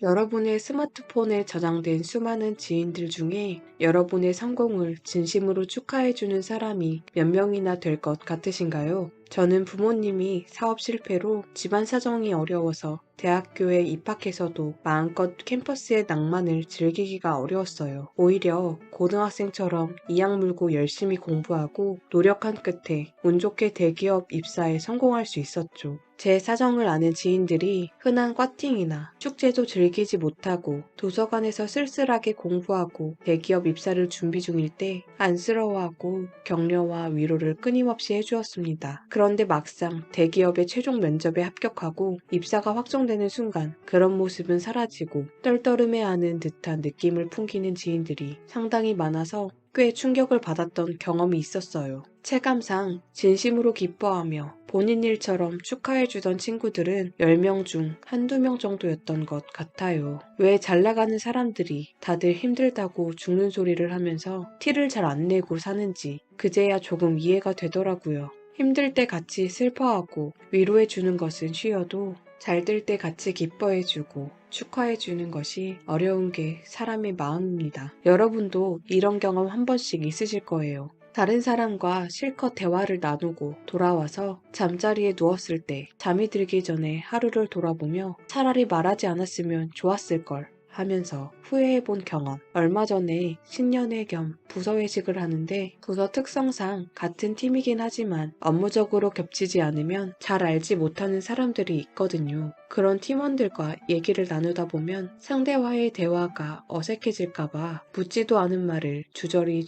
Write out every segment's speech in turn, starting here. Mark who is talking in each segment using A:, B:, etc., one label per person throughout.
A: 여러분의 스마트폰에 저장된 수많은 지인들 중에 여러분의 성공을 진심으로 축하해주는 사람이 몇 명이나 될 것 같으신가요? 저는 부모님이 사업 실패로 집안 사정이 어려워서 대학교에 입학해서도 마음껏 캠퍼스의 낭만을 즐기기가 어려웠어요. 오히려 고등학생처럼 이악 물고 열심히 공부하고 노력한 끝에 운 좋게 대기업 입사에 성공할 수 있었죠. 제 사정을 아는 지인들이 흔한 과팅이나 축제도 즐기지 못하고 도서관에서 쓸쓸하게 공부하고 대기업 입사를 준비 중일 때 안쓰러워하고 격려와 위로를 끊임없이 해주었습니다. 그런데 막상 대기업의 최종 면접에 합격하고 입사가 확정되는 순간 그런 모습은 사라지고 떨떠름해하는 듯한 느낌을 풍기는 지인들이 상당히 많아서 꽤 충격을 받았던 경험이 있었어요. 체감상 진심으로 기뻐하며 본인 일처럼 축하해주던 친구들은 10명 중 한두 명 정도였던 것 같아요. 왜 잘 나가는 사람들이 다들 힘들다고 죽는 소리를 하면서 티를 잘 안 내고 사는지 그제야 조금 이해가 되더라고요. 힘들 때 같이 슬퍼하고 위로해주는 것은 쉬워도 잘 될 때 같이 기뻐해주고 축하해주는 것이 어려운 게 사람의 마음입니다. 여러분도 이런 경험 한 번씩 있으실 거예요. 다른 사람과 실컷 대화를 나누고 돌아와서 잠자리에 누웠을 때 잠이 들기 전에 하루를 돌아보며 차라리 말하지 않았으면 좋았을 걸 하면서 후회해본 경험. 얼마 전에 신년회 겸 부서회식을 하는데 부서 특성상 같은 팀이긴 하지만 업무적으로 겹치지 않으면 잘 알지 못하는 사람들이 있거든요. 그런 팀원들과 얘기를 나누다 보면 상대와의 대화가 어색해질까봐 묻지도 않은 말을 주저리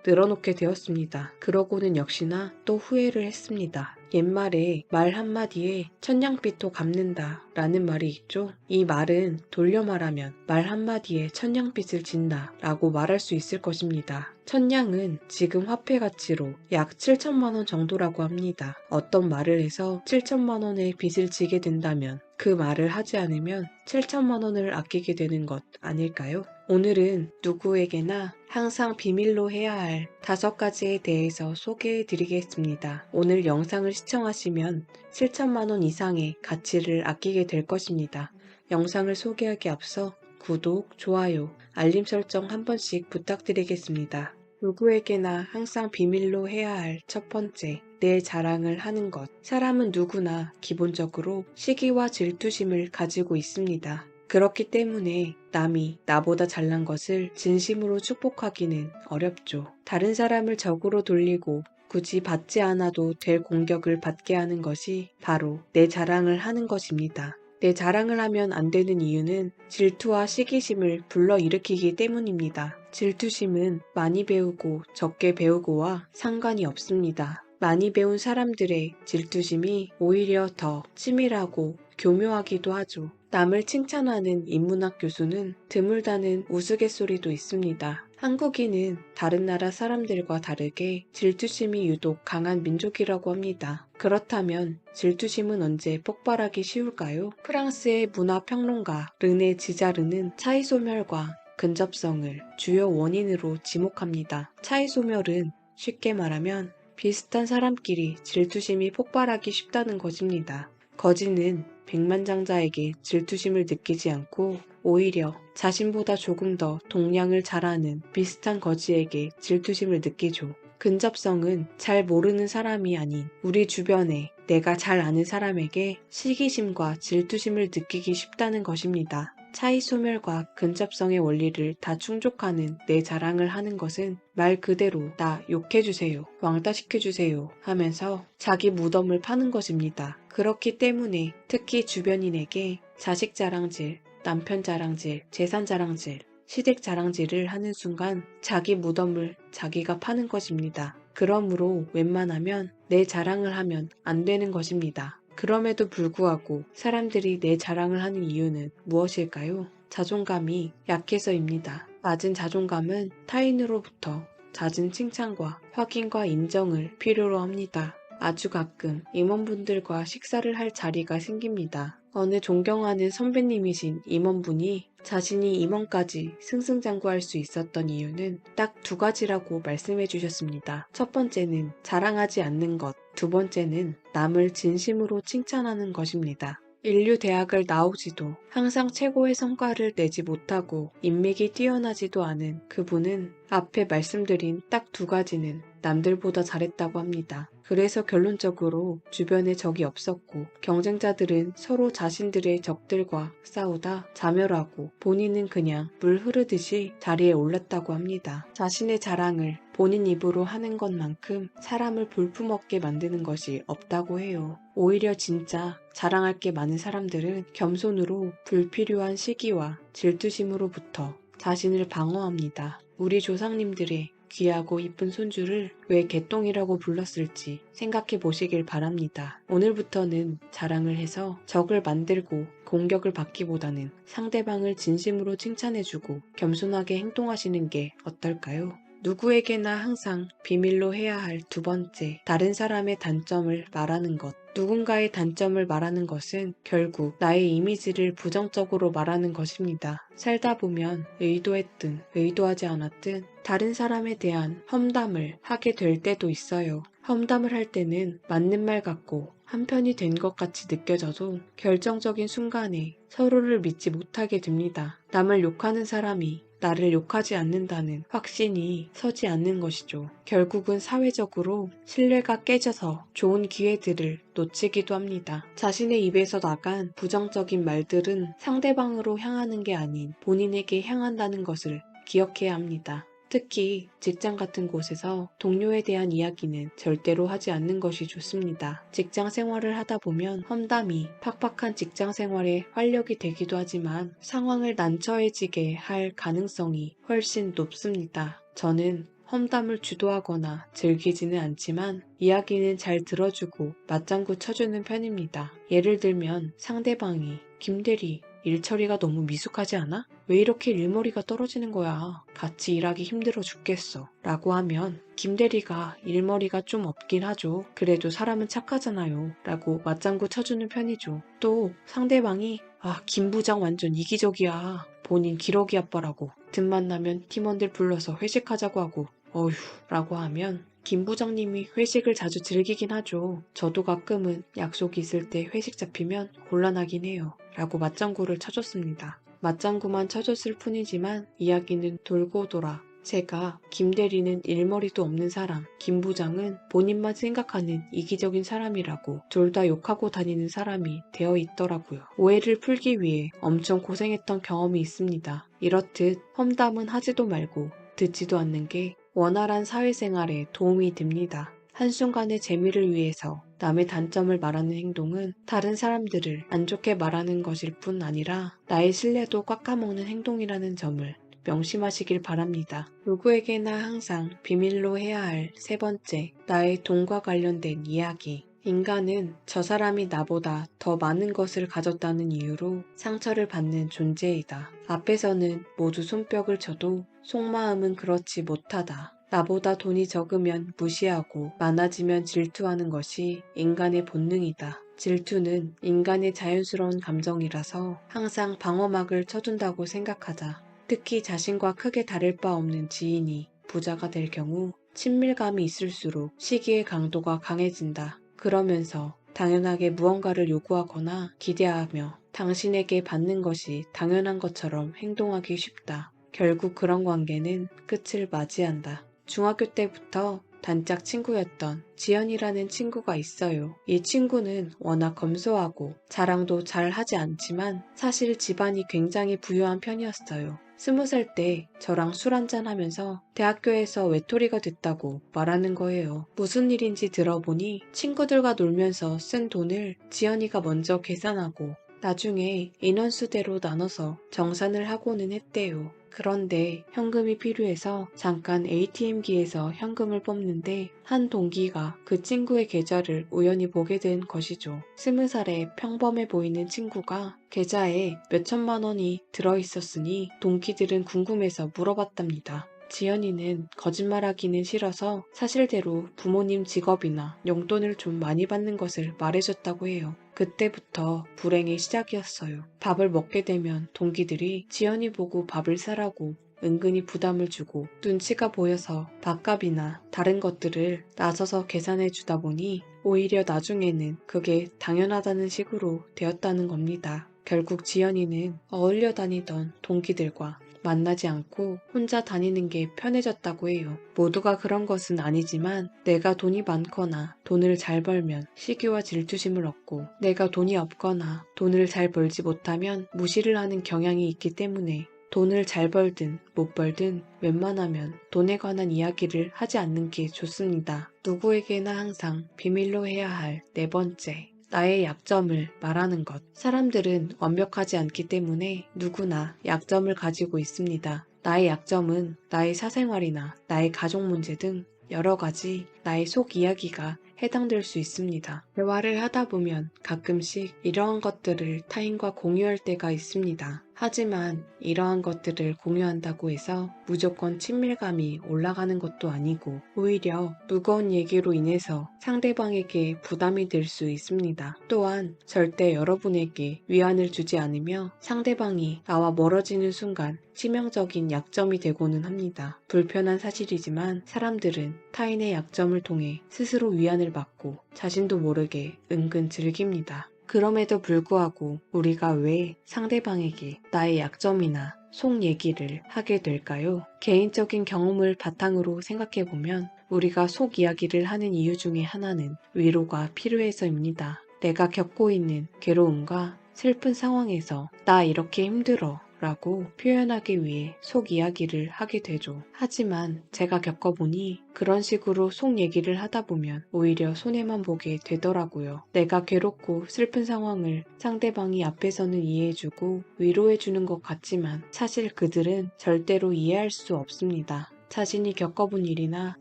A: 늘어놓게 되었습니다. 그러고는 역시나 또 후회를 했습니다. 옛말에 말 한마디에 천냥빚도 갚는다 라는 말이 있죠. 이 말은 돌려 말하면 말 한마디에 천냥빚을 진다 라고 말할 수 있을 것입니다. 천냥은 지금 화폐 가치로 약 7천만 원 정도라고 합니다. 어떤 말을 해서 7천만 원의 빚을 지게 된다면 그 말을 하지 않으면 7천만 원을 아끼게 되는 것 아닐까요? 오늘은 누구에게나 항상 비밀로 해야 할 5가지에 대해서 소개해 드리겠습니다. 오늘 영상을 시청하시면 7천만 원 이상의 가치를 아끼게 될 것입니다. 영상을 소개하기 앞서 구독, 좋아요, 알림 설정 한 번씩 부탁드리겠습니다. 누구에게나 항상 비밀로 해야 할 첫 번째, 내 자랑을 하는 것. 사람은 누구나 기본적으로 시기와 질투심을 가지고 있습니다. 그렇기 때문에 남이 나보다 잘난 것을 진심으로 축복하기는 어렵죠. 다른 사람을 적으로 돌리고 굳이 받지 않아도 될 공격을 받게 하는 것이 바로 내 자랑을 하는 것입니다. 내 자랑을 하면 안 되는 이유는 질투와 시기심을 불러일으키기 때문입니다. 질투심은 많이 배우고 적게 배우고와 상관이 없습니다. 많이 배운 사람들의 질투심이 오히려 더 치밀하고 교묘하기도 하죠. 남을 칭찬하는 인문학 교수는 드물다는 우스갯소리도 있습니다. 한국인은 다른 나라 사람들과 다르게 질투심이 유독 강한 민족이라고 합니다. 그렇다면 질투심은 언제 폭발하기 쉬울까요? 프랑스의 문화평론가 르네 지자르는 차이소멸과 근접성을 주요 원인으로 지목합니다. 차이소멸은 쉽게 말하면 비슷한 사람끼리 질투심이 폭발하기 쉽다는 것입니다. 거지는 백만장자에게 질투심을 느끼지 않고 오히려 자신보다 조금 더 동냥을 잘하는 비슷한 거지에게 질투심을 느끼죠. 근접성은 잘 모르는 사람이 아닌 우리 주변에 내가 잘 아는 사람에게 시기심과 질투심을 느끼기 쉽다는 것입니다. 차이 소멸과 근접성의 원리를 다 충족하는 내 자랑을 하는 것은 말 그대로 나 욕해주세요, 왕따 시켜주세요 하면서 자기 무덤을 파는 것입니다. 그렇기 때문에 특히 주변인에게 자식 자랑질, 남편 자랑질, 재산 자랑질, 시댁 자랑질을 하는 순간 자기 무덤을 자기가 파는 것입니다. 그러므로 웬만하면 내 자랑을 하면 안 되는 것입니다. 그럼에도 불구하고 사람들이 내 자랑을 하는 이유는 무엇일까요? 자존감이 약해서입니다. 낮은 자존감은 타인으로부터 잦은 칭찬과 확인과 인정을 필요로 합니다. 아주 가끔 임원분들과 식사를 할 자리가 생깁니다. 어느 존경하는 선배님이신 임원분이 자신이 임원까지 승승장구할 수 있었던 이유는 딱 2가지라고 말씀해 주셨습니다. 첫 번째는 자랑하지 않는 것, 두 번째는 남을 진심으로 칭찬하는 것입니다. 인류대학을 나오지도 항상 최고의 성과를 내지 못하고 인맥이 뛰어나지도 않은 그분은 앞에 말씀드린 딱 두 가지는 남들보다 잘했다고 합니다. 그래서 결론적으로 주변에 적이 없었고 경쟁자들은 서로 자신들의 적들과 싸우다 자멸하고 본인은 그냥 물 흐르듯이 자리에 올랐다고 합니다. 자신의 자랑을 본인 입으로 하는 것만큼 사람을 볼품없게 만드는 것이 없다고 해요. 오히려 진짜 자랑할 게 많은 사람들은 겸손으로 불필요한 시기와 질투심으로부터 자신을 방어합니다. 우리 조상님들의 귀하고 이쁜 손주를 왜 개똥이라고 불렀을지 생각해 보시길 바랍니다. 오늘부터는 자랑을 해서 적을 만들고 공격을 받기보다는 상대방을 진심으로 칭찬해주고 겸손하게 행동하시는 게 어떨까요? 누구에게나 항상 비밀로 해야 할 두 번째, 다른 사람의 단점을 말하는 것. 누군가의 단점을 말하는 것은 결국 나의 이미지를 부정적으로 말하는 것입니다. 살다 보면 의도했든 의도하지 않았든 다른 사람에 대한 험담을 하게 될 때도 있어요. 험담을 할 때는 맞는 말 같고 한편이 된 것 같이 느껴져도 결정적인 순간에 서로를 믿지 못하게 됩니다. 남을 욕하는 사람이 나를 욕하지 않는다는 확신이 서지 않는 것이죠. 결국은 사회적으로 신뢰가 깨져서 좋은 기회들을 놓치기도 합니다. 자신의 입에서 나간 부정적인 말들은 상대방으로 향하는 게 아닌 본인에게 향한다는 것을 기억해야 합니다. 특히 직장 같은 곳에서 동료에 대한 이야기는 절대로 하지 않는 것이 좋습니다. 직장 생활을 하다 보면 험담이 팍팍한 직장 생활에 활력이 되기도 하지만 상황을 난처해지게 할 가능성이 훨씬 높습니다. 저는 험담을 주도하거나 즐기지는 않지만 이야기는 잘 들어주고 맞장구 쳐주는 편입니다. 예를 들면 상대방이 김대리 일처리가 너무 미숙하지 않아? 왜 이렇게 일머리가 떨어지는 거야? 같이 일하기 힘들어 죽겠어. 라고 하면 김대리가 일머리가 좀 없긴 하죠. 그래도 사람은 착하잖아요. 라고 맞장구 쳐주는 편이죠. 또 상대방이 김 부장 완전 이기적이야. 본인 기러기 아빠라고. 틈만 나면 팀원들 불러서 회식하자고 하고 어휴 라고 하면 김 부장님이 회식을 자주 즐기긴 하죠. 저도 가끔은 약속이 있을 때 회식 잡히면 곤란하긴 해요. 라고 맞장구를 쳐줬습니다. 맞장구만 쳐줬을 뿐이지만 이야기는 돌고 돌아 제가 김대리는 일머리도 없는 사람, 김 부장은 본인만 생각하는 이기적인 사람이라고 둘 다 욕하고 다니는 사람이 되어 있더라고요. 오해를 풀기 위해 엄청 고생했던 경험이 있습니다. 이렇듯 험담은 하지도 말고 듣지도 않는 게 원활한 사회생활에 도움이 됩니다. 한순간의 재미를 위해서 남의 단점을 말하는 행동은 다른 사람들을 안 좋게 말하는 것일 뿐 아니라 나의 신뢰도 깎아먹는 행동이라는 점을 명심하시길 바랍니다. 누구에게나 항상 비밀로 해야 할 세 번째, 나의 돈과 관련된 이야기. 인간은 저 사람이 나보다 더 많은 것을 가졌다는 이유로 상처를 받는 존재이다. 앞에서는 모두 손뼉을 쳐도 속마음은 그렇지 못하다. 나보다 돈이 적으면 무시하고 많아지면 질투하는 것이 인간의 본능이다. 질투는 인간의 자연스러운 감정이라서 항상 방어막을 쳐둔다고 생각하자. 특히 자신과 크게 다를 바 없는 지인이 부자가 될 경우 친밀감이 있을수록 시기의 강도가 강해진다. 그러면서 당연하게 무언가를 요구하거나 기대하며 당신에게 받는 것이 당연한 것처럼 행동하기 쉽다. 결국 그런 관계는 끝을 맞이한다. 중학교 때부터 단짝 친구였던 지연이라는 친구가 있어요. 이 친구는 워낙 검소하고 자랑도 잘 하지 않지만 사실 집안이 굉장히 부유한 편이었어요. 20살 때 저랑 술 한잔 하면서 대학교에서 외톨이가 됐다고 말하는 거예요. 무슨 일인지 들어보니 친구들과 놀면서 쓴 돈을 지연이가 먼저 계산하고 나중에 인원수대로 나눠서 정산을 하고는 했대요. 그런데 현금이 필요해서 잠깐 ATM기에서 현금을 뽑는데 한 동기가 그 친구의 계좌를 우연히 보게 된 것이죠. 20살에 평범해 보이는 친구가 계좌에 몇천만 원이 들어있었으니 동기들은 궁금해서 물어봤답니다. 지연이는 거짓말하기는 싫어서 사실대로 부모님 직업이나 용돈을 좀 많이 받는 것을 말해줬다고 해요. 그때부터 불행의 시작이었어요. 밥을 먹게 되면 동기들이 지연이 보고 밥을 사라고 은근히 부담을 주고 눈치가 보여서 밥값이나 다른 것들을 나서서 계산해 주다 보니 오히려 나중에는 그게 당연하다는 식으로 되었다는 겁니다. 결국 지연이는 어울려 다니던 동기들과 만나지 않고 혼자 다니는 게 편해졌다고 해요. 모두가 그런 것은 아니지만 내가 돈이 많거나 돈을 잘 벌면 시기와 질투심을 얻고 내가 돈이 없거나 돈을 잘 벌지 못하면 무시를 하는 경향이 있기 때문에 돈을 잘 벌든 못 벌든 웬만하면 돈에 관한 이야기를 하지 않는 게 좋습니다. 누구에게나 항상 비밀로 해야 할 네 번째. 나의 약점을 말하는 것. 사람들은 완벽하지 않기 때문에 누구나 약점을 가지고 있습니다. 나의 약점은 나의 사생활이나 나의 가족 문제 등 여러 가지 나의 속 이야기가 해당될 수 있습니다. 대화를 하다 보면 가끔씩 이러한 것들을 타인과 공유할 때가 있습니다. 하지만 이러한 것들을 공유한다고 해서 무조건 친밀감이 올라가는 것도 아니고 오히려 무거운 얘기로 인해서 상대방에게 부담이 될 수 있습니다. 또한 절대 여러분에게 위안을 주지 않으며 상대방이 나와 멀어지는 순간 치명적인 약점이 되고는 합니다. 불편한 사실이지만 사람들은 타인의 약점을 통해 스스로 위안을 받고 자신도 모르게 은근 즐깁니다. 그럼에도 불구하고 우리가 왜 상대방에게 나의 약점이나 속 얘기를 하게 될까요? 개인적인 경험을 바탕으로 생각해보면 우리가 속 이야기를 하는 이유 중에 하나는 위로가 필요해서입니다. 내가 겪고 있는 괴로움과 슬픈 상황에서 나 이렇게 힘들어 라고 표현하기 위해 속 이야기를 하게 되죠. 하지만 제가 겪어보니 그런 식으로 속 얘기를 하다 보면 오히려 손해만 보게 되더라고요. 내가 괴롭고 슬픈 상황을 상대방이 앞에서는 이해해주고 위로해주는 것 같지만 사실 그들은 절대로 이해할 수 없습니다. 자신이 겪어본 일이나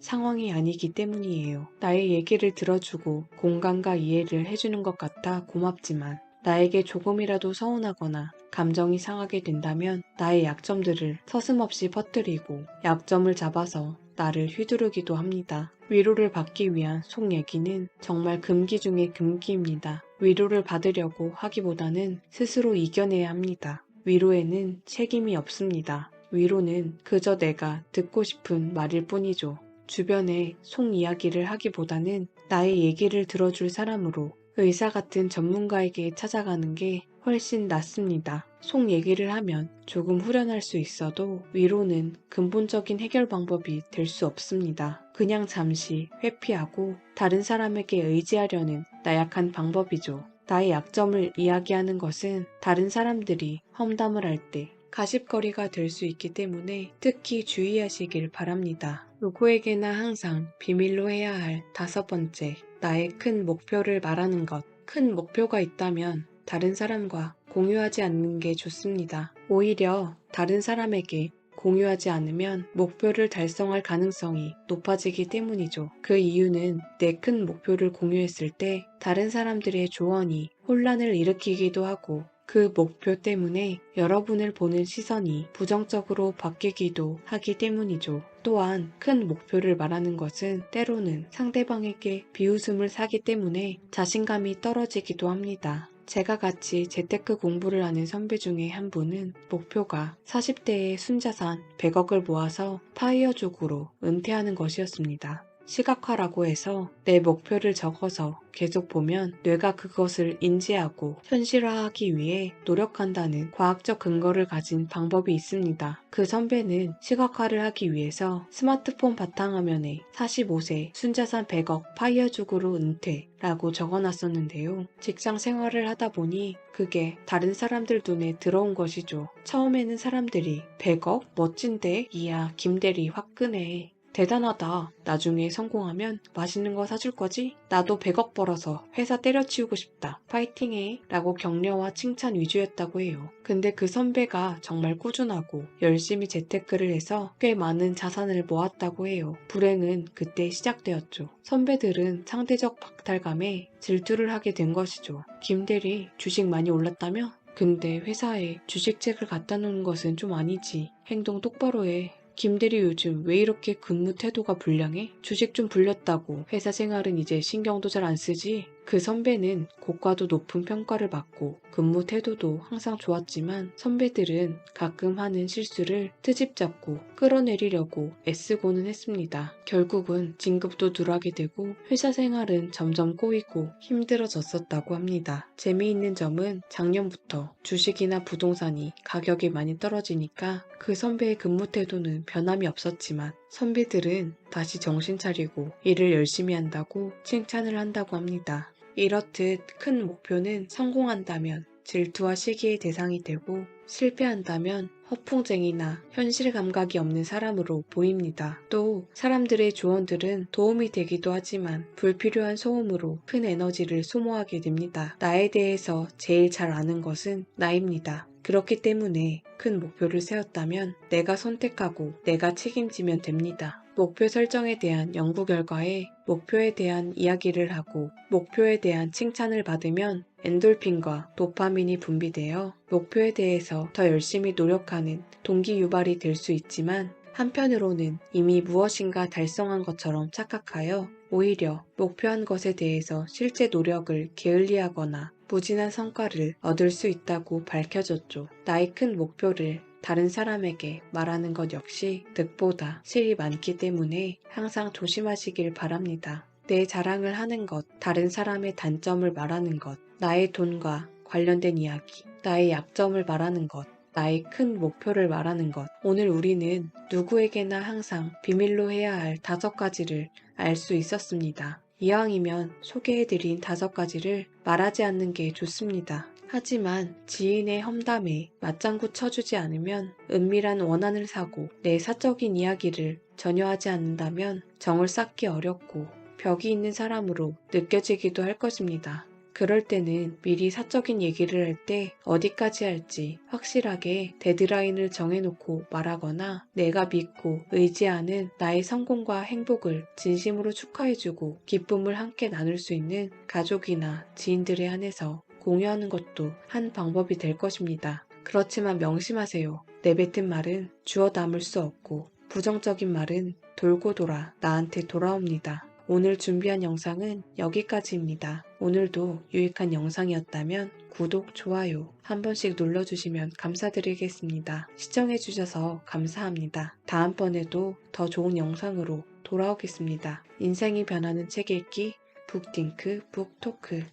A: 상황이 아니기 때문이에요. 나의 얘기를 들어주고 공감과 이해를 해주는 것 같아 고맙지만 나에게 조금이라도 서운하거나 감정이 상하게 된다면 나의 약점들을 서슴없이 퍼뜨리고 약점을 잡아서 나를 휘두르기도 합니다. 위로를 받기 위한 속 얘기는 정말 금기 중의 금기입니다. 위로를 받으려고 하기보다는 스스로 이겨내야 합니다. 위로에는 책임이 없습니다. 위로는 그저 내가 듣고 싶은 말일 뿐이죠. 주변에 속 이야기를 하기보다는 나의 얘기를 들어줄 사람으로 의사 같은 전문가에게 찾아가는 게 훨씬 낫습니다. 속 얘기를 하면 조금 후련할 수 있어도 위로는 근본적인 해결 방법이 될 수 없습니다. 그냥 잠시 회피하고 다른 사람에게 의지하려는 나약한 방법이죠. 나의 약점을 이야기하는 것은 다른 사람들이 험담을 할 때 가십거리가 될 수 있기 때문에 특히 주의하시길 바랍니다. 누구에게나 항상 비밀로 해야 할 다섯 번째, 나의 큰 목표를 말하는 것. 큰 목표가 있다면 다른 사람과 공유하지 않는 게 좋습니다. 오히려 다른 사람에게 공유하지 않으면 목표를 달성할 가능성이 높아지기 때문이죠. 그 이유는 내 큰 목표를 공유했을 때 다른 사람들의 조언이 혼란을 일으키기도 하고 그 목표 때문에 여러분을 보는 시선이 부정적으로 바뀌기도 하기 때문이죠. 또한 큰 목표를 말하는 것은 때로는 상대방에게 비웃음을 사기 때문에 자신감이 떨어지기도 합니다. 제가 같이 재테크 공부를 하는 선배 중에 한 분은 목표가 40대에 순자산 100억을 모아서 타이어족으로 은퇴하는 것이었습니다. 시각화라고 해서 내 목표를 적어서 계속 보면 뇌가 그것을 인지하고 현실화하기 위해 노력한다는 과학적 근거를 가진 방법이 있습니다. 그 선배는 시각화를 하기 위해서 스마트폰 바탕화면에 45세 순자산 100억 파이어족으로 은퇴라고 적어놨었는데요. 직장 생활을 하다 보니 그게 다른 사람들 눈에 들어온 것이죠. 처음에는 사람들이 100억? 멋진데? 이야 김대리 화끈해. 대단하다. 나중에 성공하면 맛있는 거 사줄 거지? 나도 100억 벌어서 회사 때려치우고 싶다. 파이팅해. 라고 격려와 칭찬 위주였다고 해요. 근데 그 선배가 정말 꾸준하고 열심히 재테크를 해서 꽤 많은 자산을 모았다고 해요. 불행은 그때 시작되었죠. 선배들은 상대적 박탈감에 질투를 하게 된 것이죠. 김대리 주식 많이 올랐다며? 근데 회사에 주식책을 갖다 놓는 것은 좀 아니지. 행동 똑바로 해. 김대리 요즘 왜 이렇게 근무 태도가 불량해? 주식 좀 불렸다고 회사 생활은 이제 신경도 잘 안 쓰지? 그 선배는 고과도 높은 평가를 받고 근무 태도도 항상 좋았지만 선배들은 가끔 하는 실수를 트집 잡고 끌어내리려고 애쓰고는 했습니다. 결국은 진급도 덜하게 되고 회사 생활은 점점 꼬이고 힘들어졌었다고 합니다. 재미있는 점은 작년부터 주식이나 부동산이 가격이 많이 떨어지니까 그 선배의 근무 태도는 변함이 없었지만 선배들은 다시 정신 차리고 일을 열심히 한다고 칭찬을 한다고 합니다. 이렇듯 큰 목표는 성공한다면 질투와 시기의 대상이 되고 실패한다면 허풍쟁이나 현실 감각이 없는 사람으로 보입니다. 또 사람들의 조언들은 도움이 되기도 하지만 불필요한 소음으로 큰 에너지를 소모하게 됩니다. 나에 대해서 제일 잘 아는 것은 나입니다. 그렇기 때문에 큰 목표를 세웠다면 내가 선택하고 내가 책임지면 됩니다. 목표 설정에 대한 연구 결과에 목표에 대한 이야기를 하고 목표에 대한 칭찬을 받으면 엔돌핀과 도파민이 분비되어 목표에 대해서 더 열심히 노력하는 동기 유발이 될 수 있지만 한편으로는 이미 무엇인가 달성한 것처럼 착각하여 오히려 목표한 것에 대해서 실제 노력을 게을리하거나 무진한 성과를 얻을 수 있다고 밝혀졌죠. 나의 큰 목표를 다른 사람에게 말하는 것 역시 득보다 실이 많기 때문에 항상 조심하시길 바랍니다. 내 자랑을 하는 것, 다른 사람의 단점을 말하는 것, 나의 돈과 관련된 이야기, 나의 약점을 말하는 것, 나의 큰 목표를 말하는 것. 오늘 우리는 누구에게나 항상 비밀로 해야 할 5가지를 알 수 있었습니다. 이왕이면 소개해드린 5가지를 말하지 않는 게 좋습니다. 하지만 지인의 험담에 맞장구 쳐주지 않으면 은밀한 원한을 사고 내 사적인 이야기를 전혀 하지 않는다면 정을 쌓기 어렵고 벽이 있는 사람으로 느껴지기도 할 것입니다. 그럴 때는 미리 사적인 얘기를 할 때 어디까지 할지 확실하게 데드라인을 정해놓고 말하거나 내가 믿고 의지하는 나의 성공과 행복을 진심으로 축하해주고 기쁨을 함께 나눌 수 있는 가족이나 지인들에 한해서 공유하는 것도 한 방법이 될 것입니다. 그렇지만 명심하세요. 내뱉은 말은 주워 담을 수 없고 부정적인 말은 돌고 돌아 나한테 돌아옵니다. 오늘 준비한 영상은 여기까지입니다. 오늘도 유익한 영상이었다면 구독, 좋아요 한 번씩 눌러주시면 감사드리겠습니다. 시청해주셔서 감사합니다. 다음번에도 더 좋은 영상으로 돌아오겠습니다. 인생이 변하는 책 읽기 북딩크 북토크